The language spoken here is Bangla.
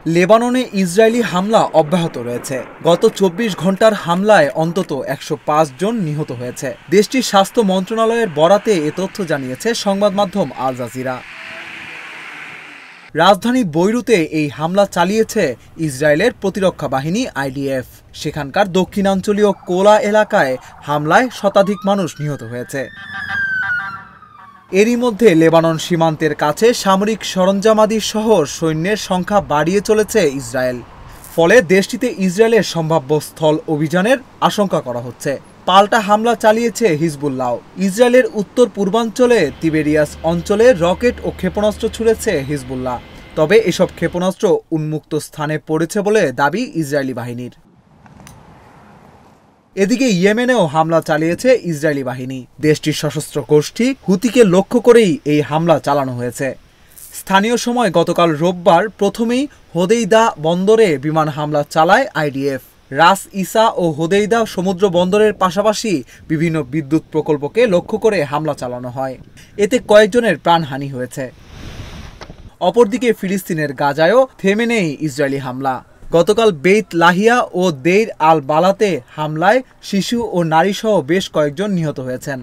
লেবাননে ইসরায়েলি হামলা অব্যাহত রয়েছে। গত ২৪ ঘন্টার হামলায় অন্তত ১০৫ জন নিহত হয়েছে। দেশটির স্বাস্থ্য মন্ত্রণালয়ের বরাতে এ তথ্য জানিয়েছে সংবাদ মাধ্যম আল জাজিরা। রাজধানী বৈরুতে এই হামলা চালিয়েছে ইসরায়েলের প্রতিরক্ষা বাহিনী আইডিএফ। সেখানকার দক্ষিণাঞ্চলীয় কোলা এলাকায় হামলায় শতাধিক মানুষ নিহত হয়েছে। এরই মধ্যে লেবানন সীমান্তের কাছে সামরিক সরঞ্জামাদি সহ সৈন্যের সংখ্যা বাড়িয়ে চলেছে ইসরায়েল। ফলে দেশটিতে ইসরায়েলের সম্ভাব্য স্থল অভিযানের আশঙ্কা করা হচ্ছে। পাল্টা হামলা চালিয়েছে হিজবুল্লাহ। ইসরায়েলের উত্তর পূর্বাঞ্চলে তিবেরিয়াস অঞ্চলে রকেট ও ক্ষেপণাস্ত্র ছুড়েছে হিজবুল্লাহ। তবে এসব ক্ষেপণাস্ত্র উন্মুক্ত স্থানে পড়েছে বলে দাবি ইসরায়েলি বাহিনীর। এদিকে ইয়েমেনেও হামলা চালিয়েছে ইসরায়েলি বাহিনী। দেশটির সশস্ত্র গোষ্ঠী হুতিকে লক্ষ্য করেই এই হামলা চালানো হয়েছে। স্থানীয় সময় গতকাল রোববার প্রথমেই হোদেইদা বন্দরে বিমান হামলা চালায় আইডিএফ। রাস ইসা ও হোদেইদা সমুদ্র বন্দরের পাশাপাশি বিভিন্ন বিদ্যুৎ প্রকল্পকে লক্ষ্য করে হামলা চালানো হয়। এতে কয়েকজনের প্রাণহানি হয়েছে। অপরদিকে ফিলিস্তিনের গাজায়ও থেমে নেই ইসরায়েলি হামলা। গতকাল বেইত লাহিয়া ও দেইর আল বালাতে হামলায় শিশু ও নারীসহ বেশ কয়েকজন নিহত হয়েছেন।